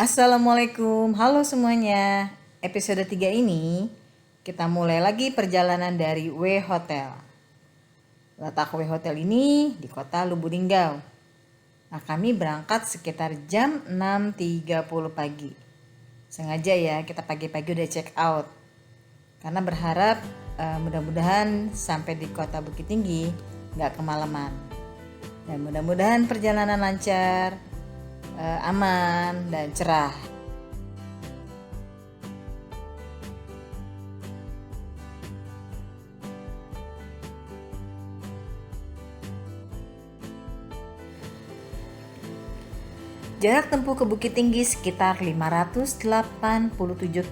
Assalamualaikum, halo semuanya. Episode 3 ini kita mulai lagi perjalanan dari W Hotel. Letak W Hotel ini di kota Lubuk Linggau. Nah, kami berangkat sekitar jam 6.30 pagi. Sengaja ya kita pagi-pagi udah check out. Karena berharap mudah-mudahan sampai di kota Bukit Tinggi nggak kemalaman. Dan mudah-mudahan perjalanan lancar, aman dan cerah. Jarak tempuh ke Bukit Tinggi sekitar 587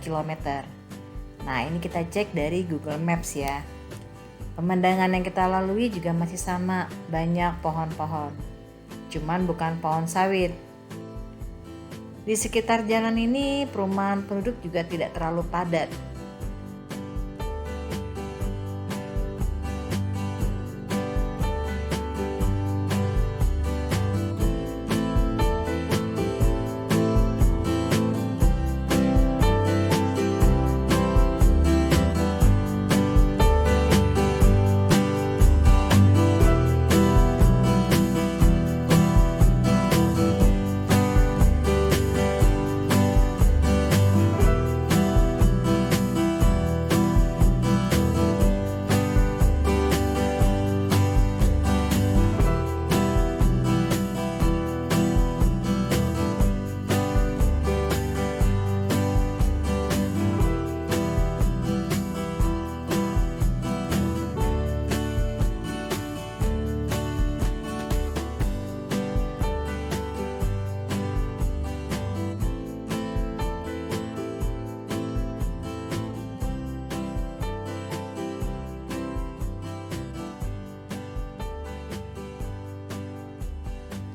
km. Nah, ini kita cek dari Google Maps ya. Pemandangan yang kita lalui juga masih sama, banyak pohon-pohon. Cuman bukan pohon sawit. Di sekitar jalan ini perumahan penduduk juga tidak terlalu padat.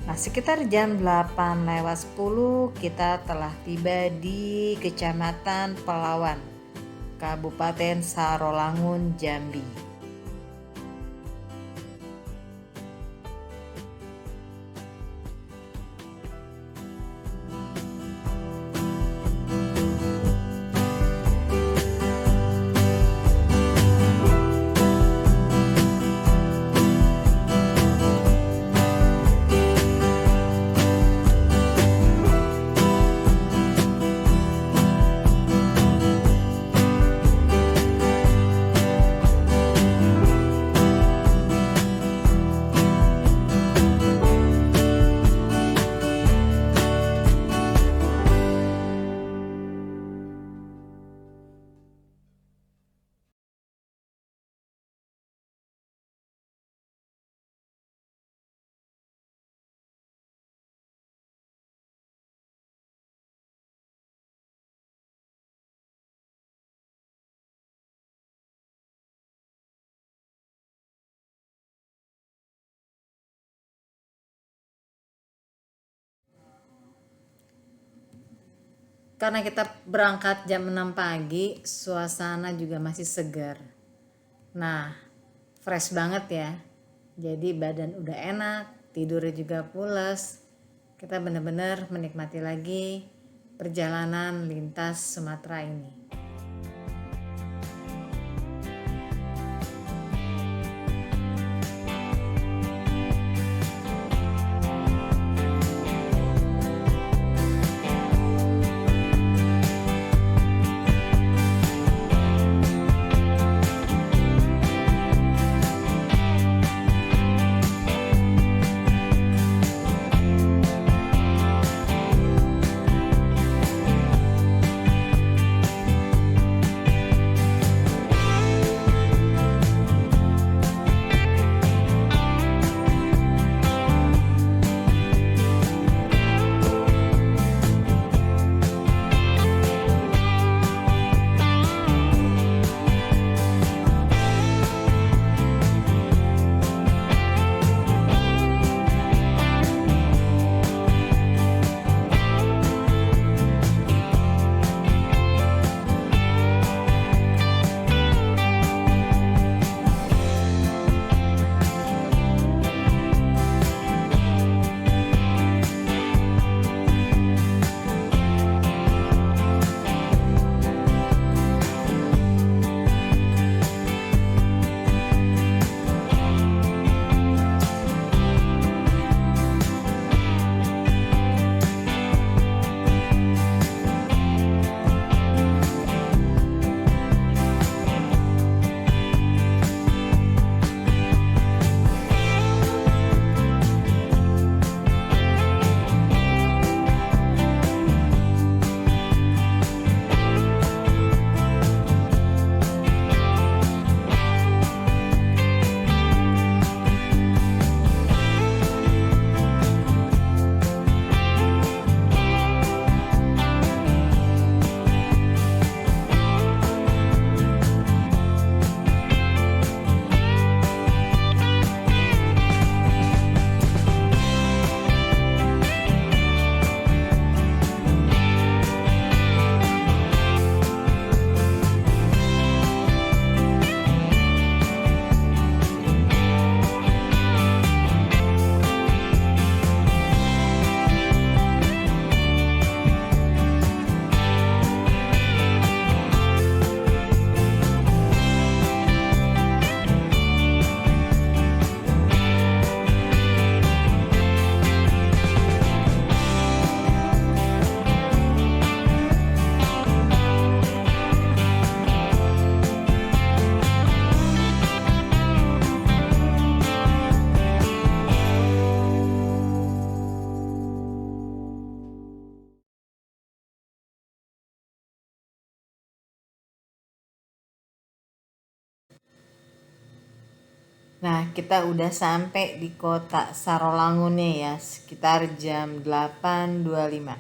Nah, sekitar jam 8:10 kita telah tiba di Kecamatan Pelawan, Kabupaten Sarolangun, Jambi. Karena kita berangkat jam 6 pagi, suasana juga masih segar. Nah, fresh banget ya. Jadi badan udah enak, tidurnya juga pules. Kita benar-benar menikmati lagi perjalanan lintas Sumatera ini. Nah, kita udah sampai di kota Sarolangunnya ya, sekitar jam 8.25.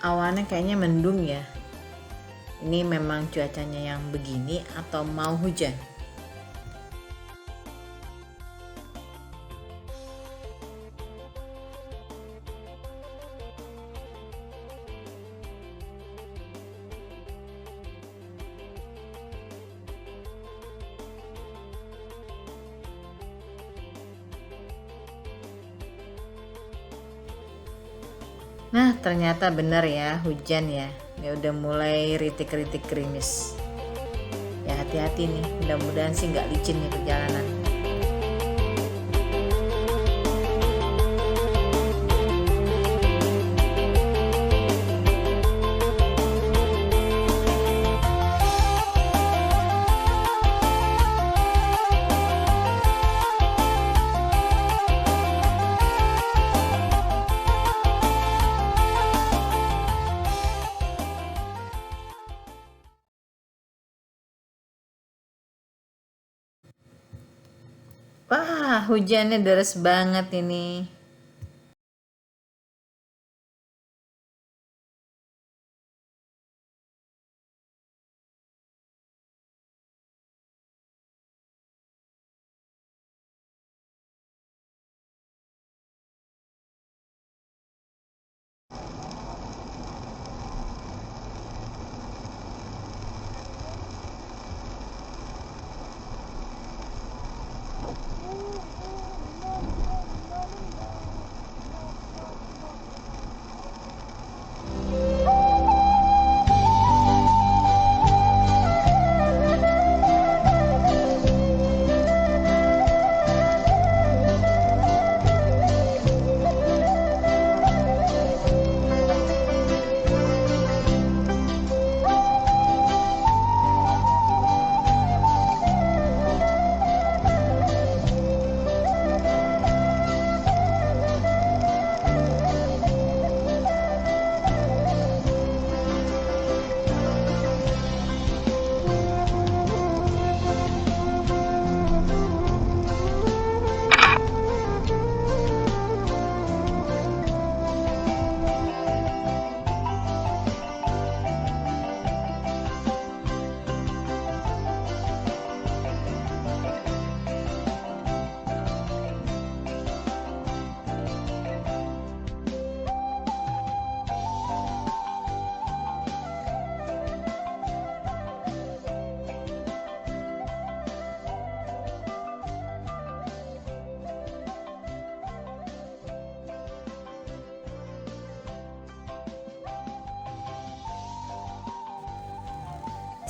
Awannya kayaknya mendung ya. Ini memang cuacanya yang begini atau mau hujan? Nah, ternyata benar ya, hujan ya. Ya udah mulai rintik-rintik gerimis. Ya hati-hati nih, mudah-mudahan sih nggak licin nih perjalanan. Wah, hujannya deras banget ini.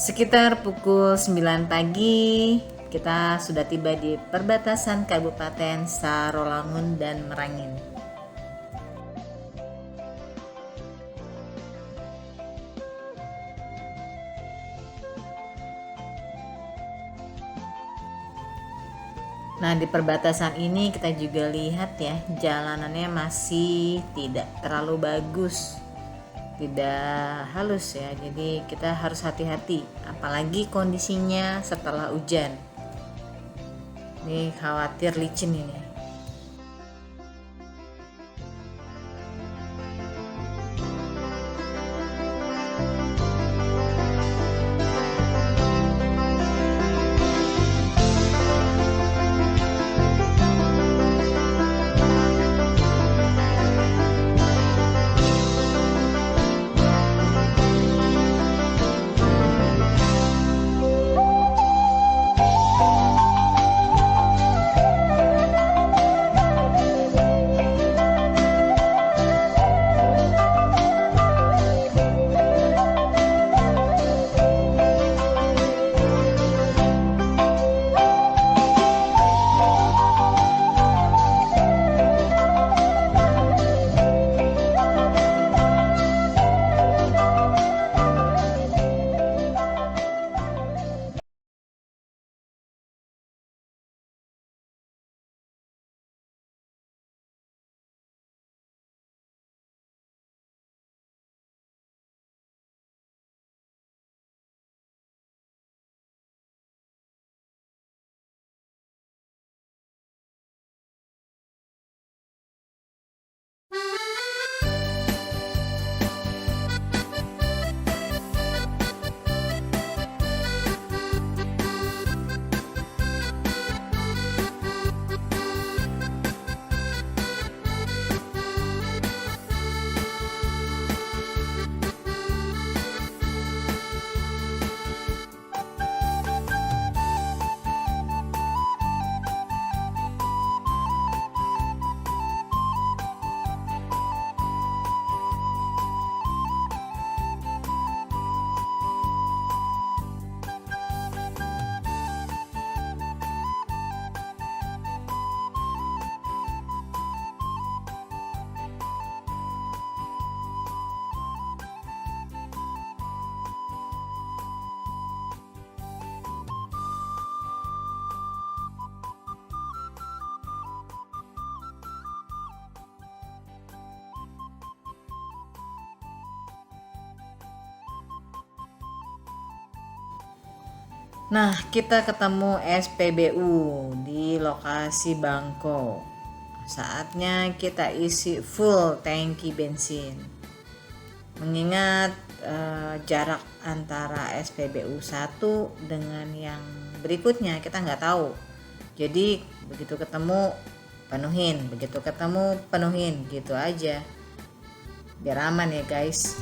Sekitar pukul 9 pagi, kita sudah tiba di perbatasan Kabupaten Sarolangun dan Merangin. Nah, di perbatasan ini kita juga lihat ya, jalanannya masih tidak terlalu bagus, tidak halus ya. Jadi kita harus hati-hati, apalagi kondisinya setelah hujan. Ini khawatir licin ini. Nah, kita ketemu SPBU di lokasi Bangko. Saatnya kita isi full tangki bensin. Mengingat jarak antara SPBU 1 dengan yang berikutnya kita nggak tahu. Jadi begitu ketemu penuhin, begitu ketemu penuhin, gitu aja. Biar aman ya guys.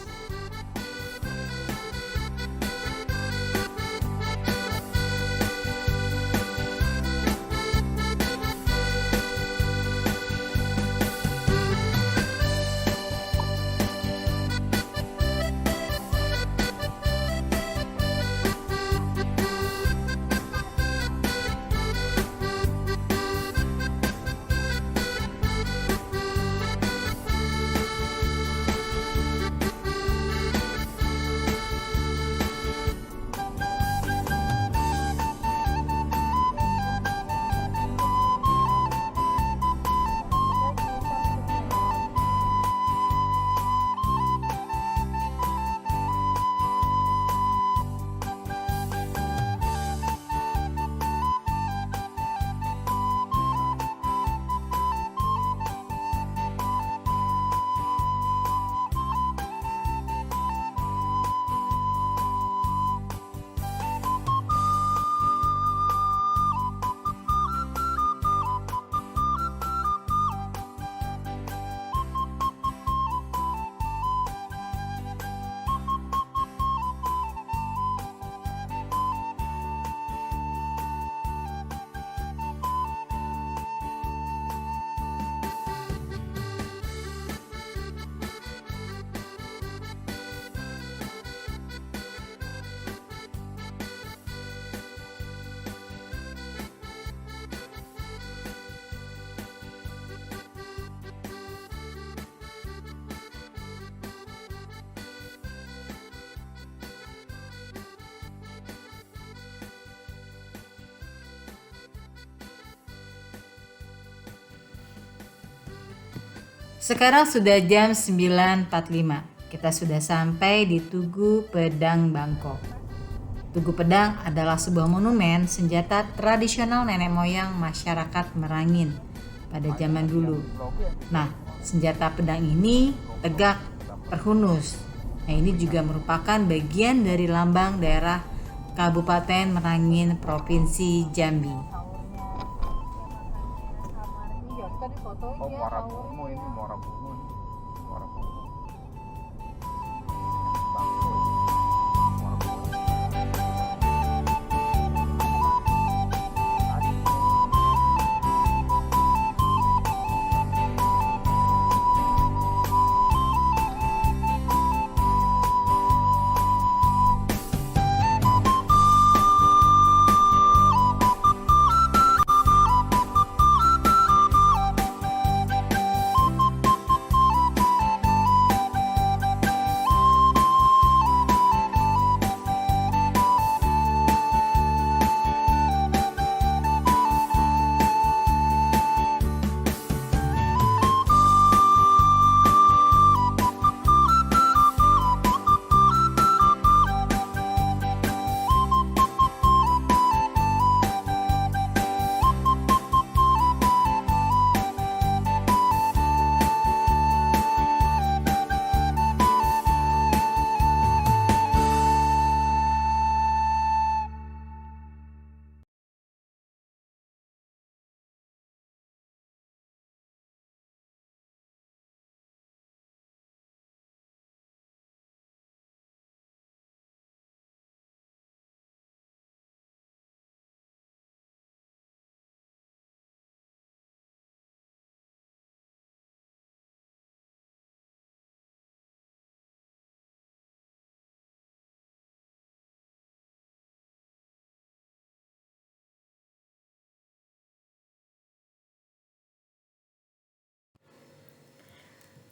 Sekarang sudah jam 9.45. Kita sudah sampai di Tugu Pedang Bangkok. Tugu Pedang adalah sebuah monumen senjata tradisional nenek moyang masyarakat Merangin pada zaman dulu. Nah, senjata pedang ini tegak terhunus. Nah, ini juga merupakan bagian dari lambang daerah Kabupaten Merangin, Provinsi Jambi. Oh, Muara Bungo ini, Muara Bungo ini. Muara Bungo. Bangko ini. Muara Bungo. Tadi.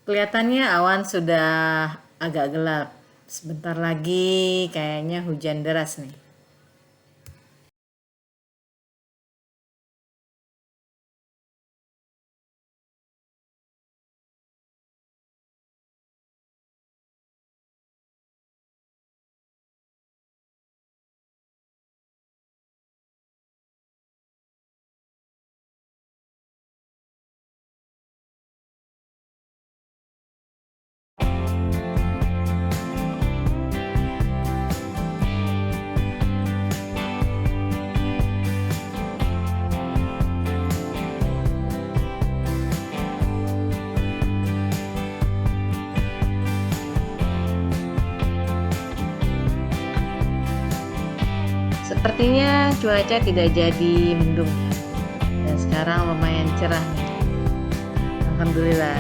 Kelihatannya awan sudah agak gelap. Sebentar lagi kayaknya hujan deras nih. Sepertinya cuaca tidak jadi mendung ya. Dan sekarang lumayan cerah nih. Alhamdulillah.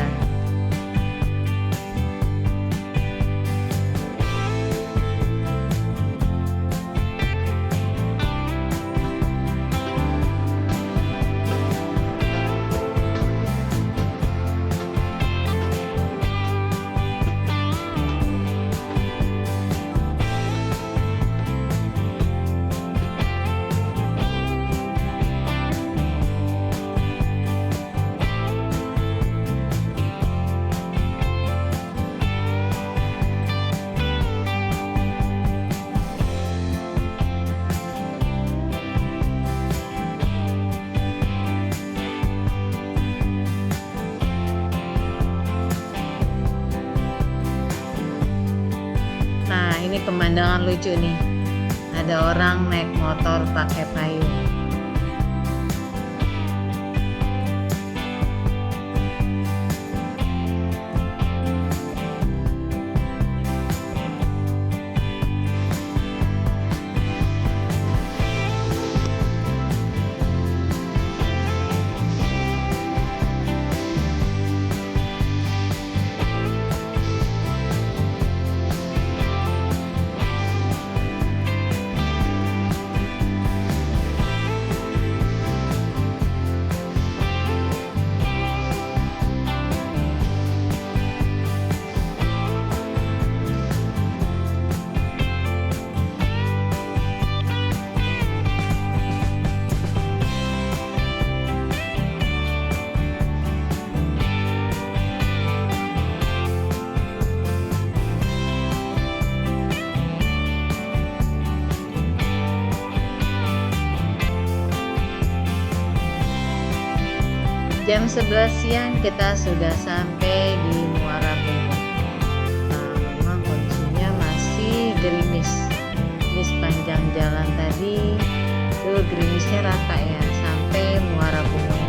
Nah, ini pemandangan lucu nih. Ada orang naik motor pakai payung. Jam 11 siang kita sudah sampai di Muara Bungo. Memang kondisinya masih gerimis. Di sepanjang jalan tadi itu gerimisnya rata ya sampai Muara Bungo.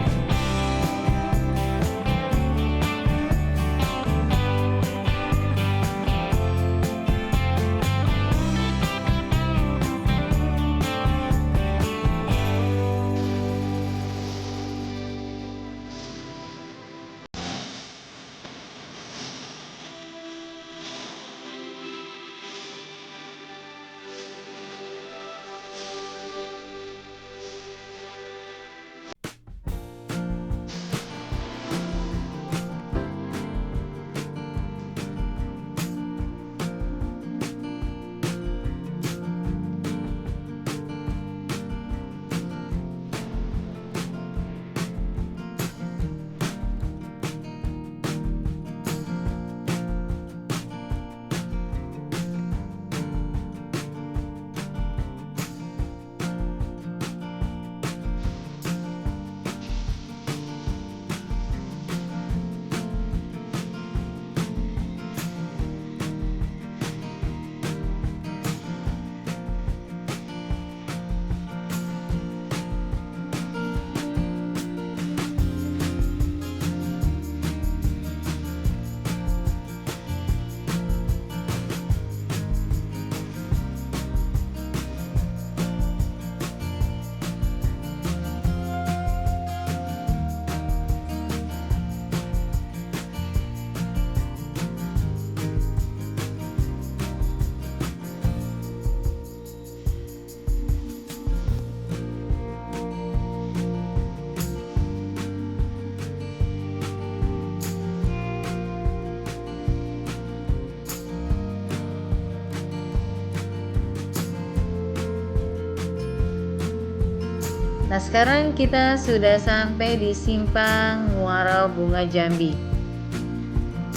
Nah, sekarang kita sudah sampai di simpang Muara Bunga Jambi.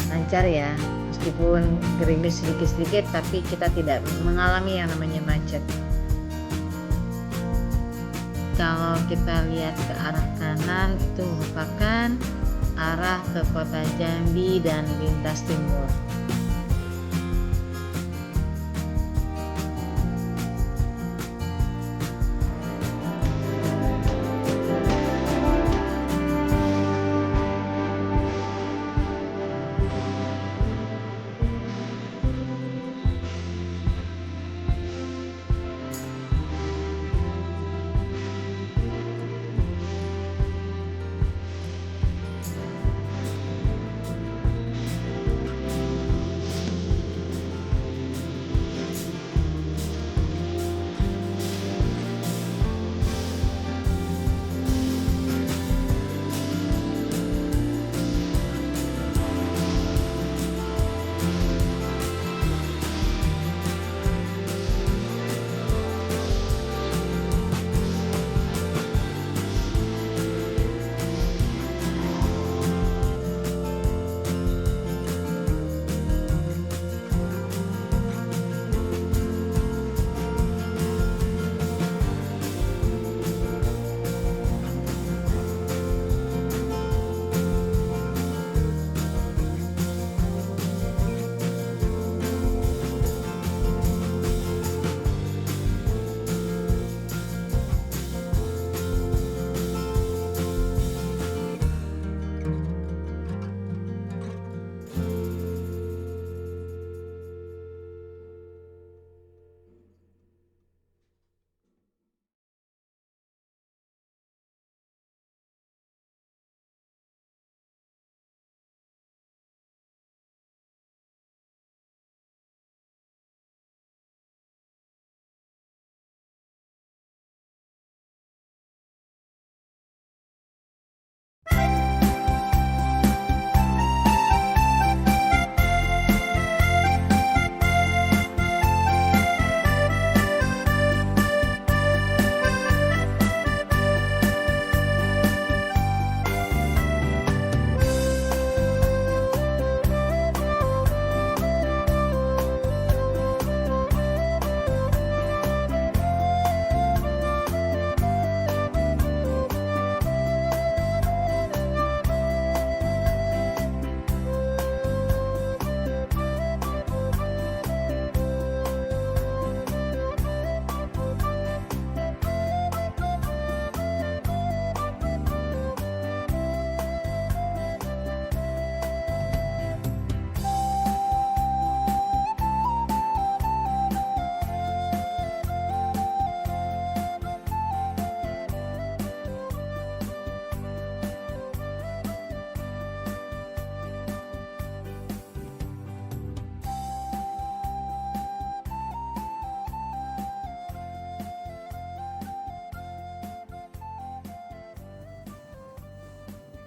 Lancar ya, meskipun gerimis sedikit-sedikit, tapi kita tidak mengalami yang namanya macet. Kalau kita lihat ke arah kanan, itu merupakan arah ke kota Jambi dan lintas timur.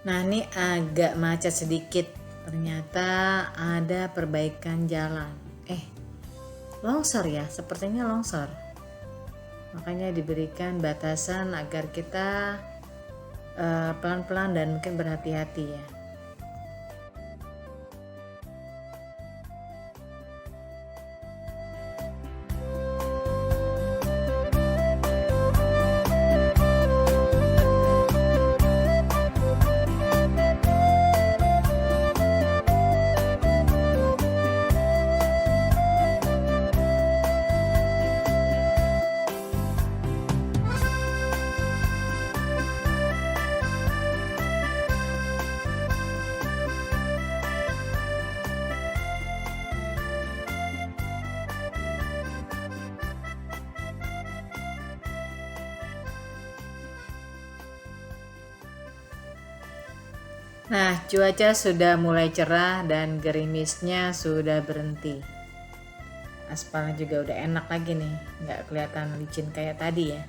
Nah, ini agak macet sedikit. Ternyata ada perbaikan jalan. Longsor ya, sepertinya longsor. Makanya diberikan batasan agar kita pelan-pelan dan mungkin berhati-hati ya. Nah, cuaca sudah mulai cerah dan gerimisnya sudah berhenti. Aspalnya juga udah enak lagi nih, nggak kelihatan licin kayak tadi ya.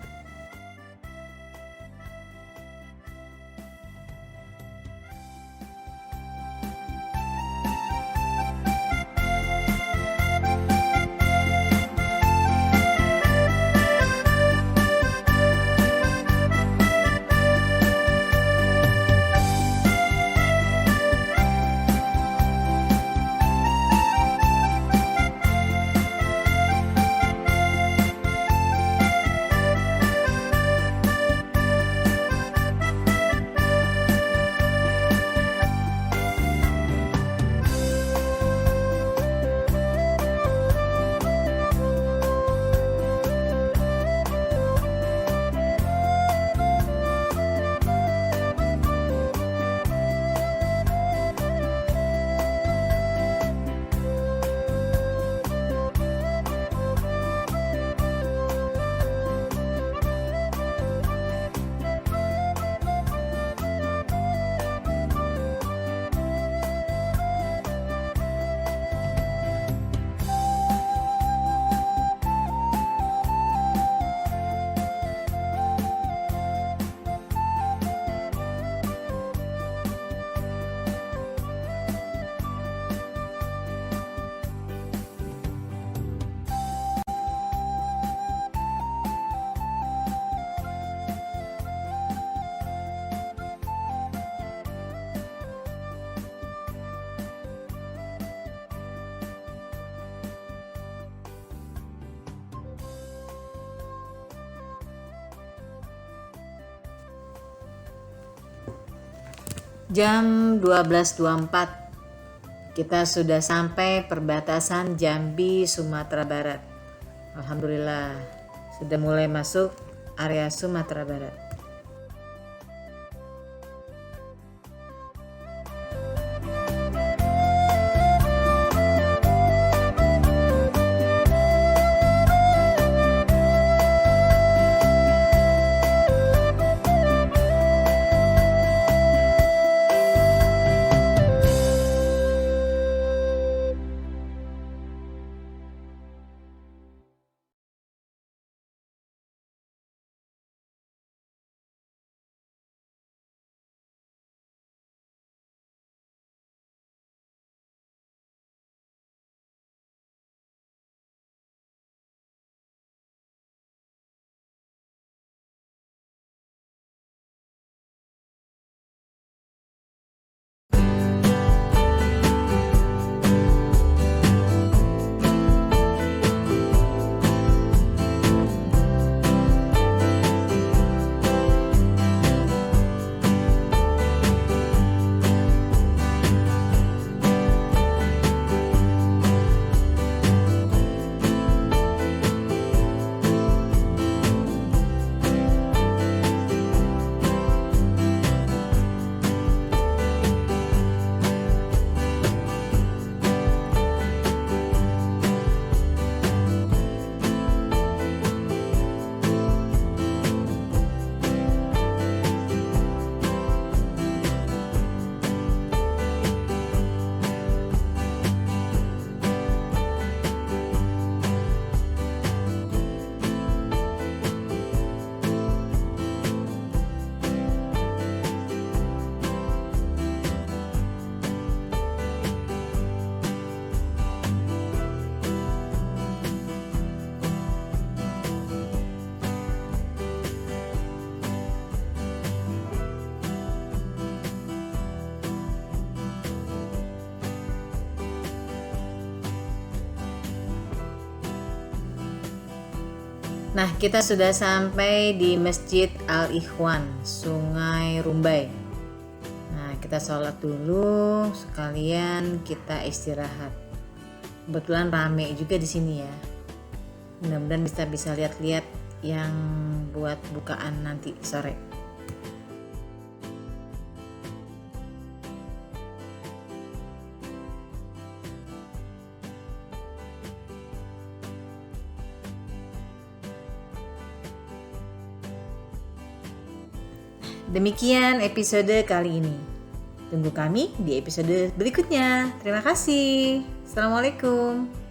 Jam 12.24 kita sudah sampai perbatasan Jambi, Sumatera Barat. Alhamdulillah sudah mulai masuk area Sumatera Barat. Nah, kita sudah sampai di Masjid Al-Ikhwan, Sungai Rumbai. Nah, kita sholat dulu, sekalian kita istirahat. Kebetulan rame juga di sini ya. Mudah-mudahan bisa lihat-lihat yang buat bukaan nanti sore. Demikian episode kali ini. Tunggu kami di episode berikutnya. Terima kasih. Assalamualaikum.